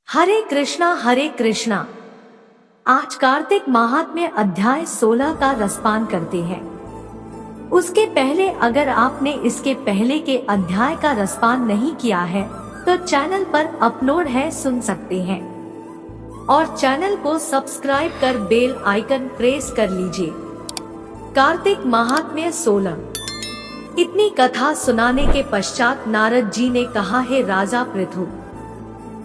हरे कृष्णा। आज कार्तिक महात्म्य अध्याय 16 का रसपान करते हैं। उसके पहले अगर आपने इसके पहले के अध्याय का रसपान नहीं किया है तो चैनल पर अपलोड है, सुन सकते हैं। और चैनल को सब्सक्राइब कर बेल आइकन प्रेस कर लीजिए। कार्तिक महात्म्य 16। इतनी कथा सुनाने के पश्चात नारद जी ने कहा, हे राजा पृथु,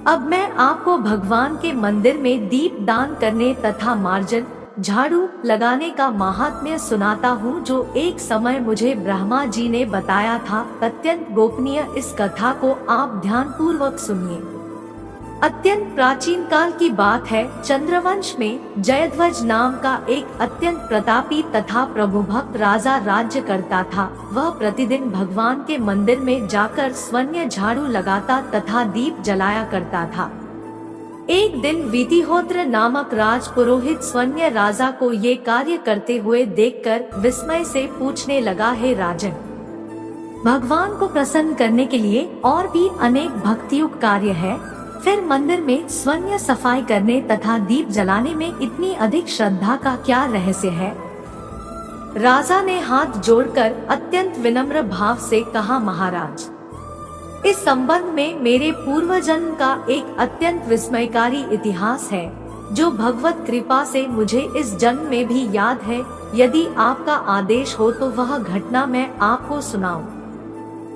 अब मैं आपको भगवान के मंदिर में दीप दान करने तथा मार्जन झाड़ू लगाने का महात्म्य सुनाता हूँ, जो एक समय मुझे ब्रह्मा जी ने बताया था। अत्यंत गोपनीय इस कथा को आप ध्यान पूर्वक सुनिए। अत्यंत प्राचीन काल की बात है। चंद्रवंश में जयध्वज नाम का एक अत्यंत प्रतापी तथा प्रभुभक्त राजा राज्य करता था। वह प्रतिदिन भगवान के मंदिर में जाकर स्वर्ण झाड़ू लगाता तथा दीप जलाया करता था। एक दिन विधिहोत्र नामक राज पुरोहित स्वर्ण राजा को ये कार्य करते हुए देखकर विस्मय से पूछने लगा, हे राजन, भगवान को प्रसन्न करने के लिए और भी अनेक भक्तियुक्त कार्य है, फिर मंदिर में स्वर्ण सफाई करने तथा दीप जलाने में इतनी अधिक श्रद्धा का क्या रहस्य है? राजा ने हाथ जोड़कर अत्यंत विनम्र भाव से कहा, महाराज, इस संबंध में मेरे पूर्वजन्म का एक अत्यंत विस्मयकारी इतिहास है, जो भगवत कृपा से मुझे इस जन्म में भी याद है। यदि आपका आदेश हो तो वह घटना मैं आपको सुनाऊं।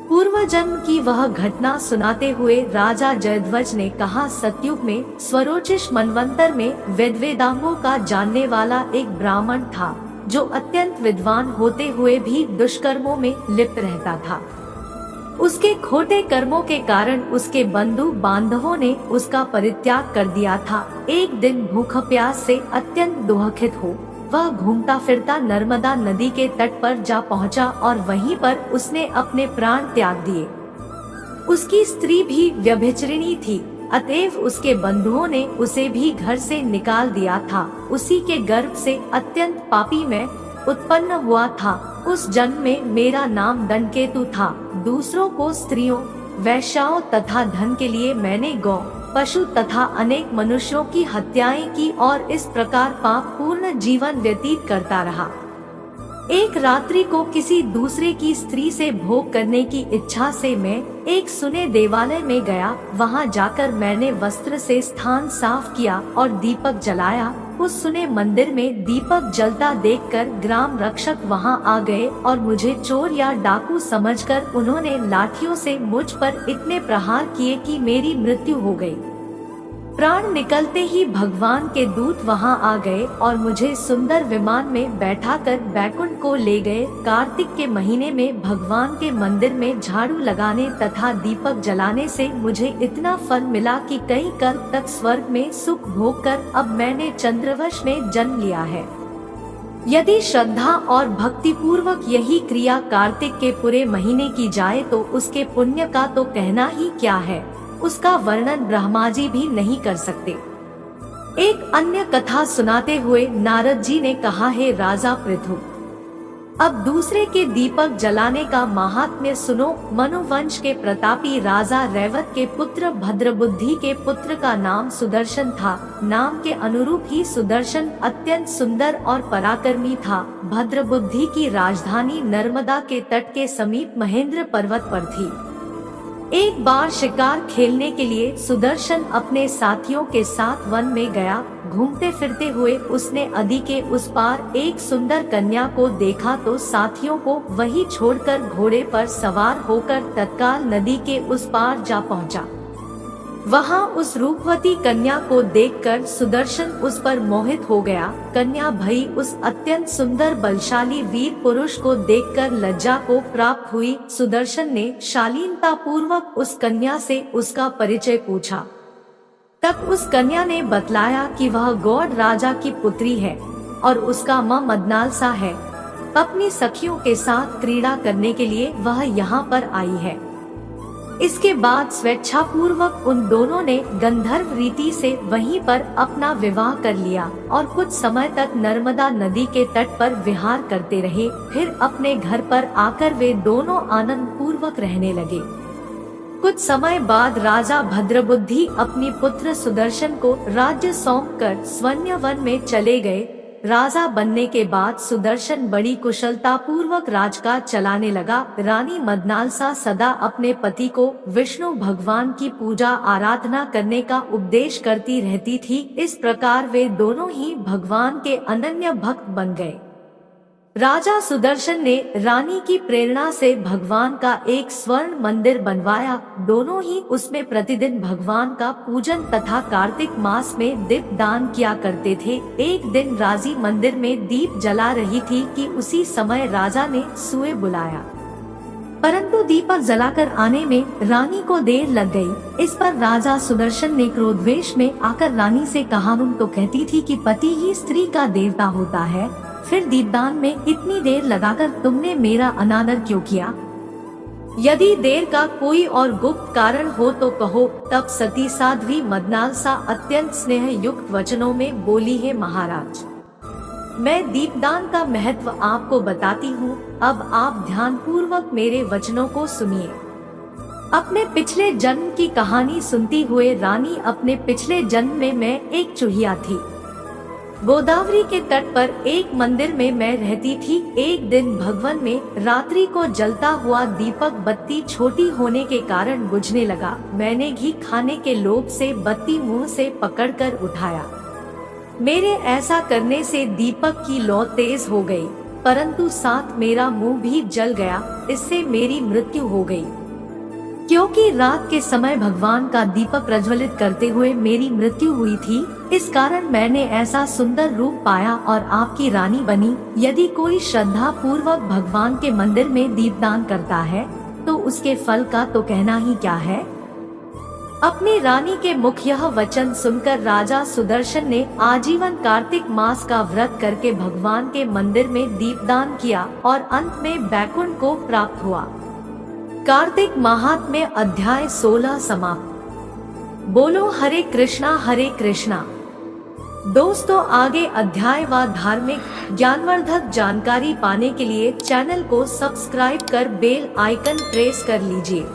पूर्व जन्म की वह घटना सुनाते हुए राजा जयध्वज ने कहा, सतयुग में स्वरोचिष मनवंतर में वेदांगों का जानने वाला एक ब्राह्मण था, जो अत्यंत विद्वान होते हुए भी दुष्कर्मों में लिप्त रहता था। उसके खोटे कर्मों के कारण उसके बंधु बांधवों ने उसका परित्याग कर दिया था। एक दिन भूख प्यास से अत्यंत दुखित हो वह घूमता फिरता नर्मदा नदी के तट पर जा पहुंचा और वहीं पर उसने अपने प्राण त्याग दिए। उसकी स्त्री भी व्यभिचारिणी थी, अतएव उसके बंधुओं ने उसे भी घर से निकाल दिया था। उसी के गर्भ से अत्यंत पापी मैं उत्पन्न हुआ था। उस जन्म में मेरा नाम दंडकेतु था। दूसरों को स्त्रियों, वैश्याओं तथा धन के लिए मैंने गौ, पशु तथा अनेक मनुष्यों की हत्याएं की और इस प्रकार पाप पूर्ण जीवन व्यतीत करता रहा। एक रात्रि को किसी दूसरे की स्त्री से भोग करने की इच्छा से मैं एक सुने देवालय में गया। वहां जाकर मैंने वस्त्र से स्थान साफ किया और दीपक जलाया। उस सुने मंदिर में दीपक जलता देखकर ग्राम रक्षक वहां आ गए और मुझे चोर या डाकू समझकर उन्होंने लाठियों से मुझ पर इतने प्रहार किए कि मेरी मृत्यु हो गई। प्राण निकलते ही भगवान के दूत वहां आ गए और मुझे सुंदर विमान में बैठाकर बैकुंठ को ले गए। कार्तिक के महीने में भगवान के मंदिर में झाड़ू लगाने तथा दीपक जलाने से मुझे इतना फल मिला कि कई कल्प तक स्वर्ग में सुख भोग कर अब मैंने चंद्रवंश में जन्म लिया है। यदि श्रद्धा और भक्ति पूर्वक यही क्रिया कार्तिक के पूरे महीने की जाए तो उसके पुण्य का तो कहना ही क्या है, उसका वर्णन ब्रह्मा जी भी नहीं कर सकते। एक अन्य कथा सुनाते हुए नारद जी ने कहा, हे राजा पृथु, अब दूसरे के दीपक जलाने का महात्म्य सुनो। मनुवंश के प्रतापी राजा रैवत के पुत्र भद्रबुद्धि के पुत्र का नाम सुदर्शन था। नाम के अनुरूप ही सुदर्शन अत्यंत सुंदर और पराक्रमी था। भद्रबुद्धि की राजधानी नर्मदा के तट के समीप महेंद्र पर्वत पर थी। एक बार शिकार खेलने के लिए सुदर्शन अपने साथियों के साथ वन में गया। घूमते फिरते हुए उसने नदी के उस पार एक सुंदर कन्या को देखा तो साथियों को वही छोड़कर घोड़े पर सवार होकर तत्काल नदी के उस पार जा पहुंचा। वहां उस रूपवती कन्या को देखकर सुदर्शन उस पर मोहित हो गया। कन्या भई उस अत्यंत सुंदर बलशाली वीर पुरुष को देखकर लज्जा को प्राप्त हुई। सुदर्शन ने शालीनता पूर्वक उस कन्या से उसका परिचय पूछा। तब उस कन्या ने बतलाया कि वह गौड़ राजा की पुत्री है और उसका मां मदनालसा है। अपनी सखियों के साथ क्रीड़ा करने के लिए वह यहाँ पर आई है। इसके बाद स्वेच्छा पूर्वक उन दोनों ने गंधर्व रीति से वहीं पर अपना विवाह कर लिया और कुछ समय तक नर्मदा नदी के तट पर विहार करते रहे। फिर अपने घर पर आकर वे दोनों आनंद पूर्वक रहने लगे। कुछ समय बाद राजा भद्रबुद्धि अपनी पुत्र सुदर्शन को राज्य सौंपकर स्वन्यवन में चले गए। राजा बनने के बाद सुदर्शन बड़ी कुशलता पूर्वक राजकाज चलाने लगा। रानी मदनालसा सदा अपने पति को विष्णु भगवान की पूजा आराधना करने का उपदेश करती रहती थी। इस प्रकार वे दोनों ही भगवान के अनन्य भक्त बन गए। राजा सुदर्शन ने रानी की प्रेरणा से भगवान का एक स्वर्ण मंदिर बनवाया। दोनों ही उसमें प्रतिदिन भगवान का पूजन तथा कार्तिक मास में दीप दान किया करते थे। एक दिन राजी मंदिर में दीप जला रही थी कि उसी समय राजा ने सुए बुलाया, परंतु दीपक जलाकर आने में रानी को देर लग गई। इस पर राजा सुदर्शन ने क्रोधवेश में आकर रानी से कहा, तुम तो कहती थी कि पति ही स्त्री का देवता होता है, फिर दीपदान में इतनी देर लगाकर तुमने मेरा अनादर क्यों किया? यदि देर का कोई और गुप्त कारण हो तो कहो। तब सती साध्वी मदनालसा अत्यंत स्नेह युक्त वचनों में बोली, है महाराज, मैं दीपदान का महत्व आपको बताती हूँ। अब आप ध्यान पूर्वक मेरे वचनों को सुनिए। अपने पिछले जन्म की कहानी सुनती हुए रानी, अपने पिछले जन्म में मैं एक चूहिया थी। गोदावरी के तट पर एक मंदिर में मैं रहती थी। एक दिन भगवन में रात्रि को जलता हुआ दीपक बत्ती छोटी होने के कारण बुझने लगा। मैंने घी खाने के लोभ से बत्ती मुंह से पकड़कर उठाया। मेरे ऐसा करने से दीपक की लौ तेज हो गई, परंतु साथ मेरा मुंह भी जल गया। इससे मेरी मृत्यु हो गई। क्योंकि रात के समय भगवान का दीपक प्रज्वलित करते हुए मेरी मृत्यु हुई थी, इस कारण मैंने ऐसा सुंदर रूप पाया और आपकी रानी बनी। यदि कोई श्रद्धा पूर्वक भगवान के मंदिर में दीपदान करता है तो उसके फल का तो कहना ही क्या है। अपनी रानी के मुख यह वचन सुनकर राजा सुदर्शन ने आजीवन कार्तिक मास का व्रत करके भगवान के मंदिर में दीपदान किया और अंत में बैकुंठ को प्राप्त हुआ। कार्तिक महात्म्य अध्याय 16 समाप्त। बोलो हरे कृष्णा हरे कृष्णा। दोस्तों, आगे अध्याय व धार्मिक ज्ञानवर्धक जानकारी पाने के लिए चैनल को सब्सक्राइब कर बेल आइकन प्रेस कर लीजिए।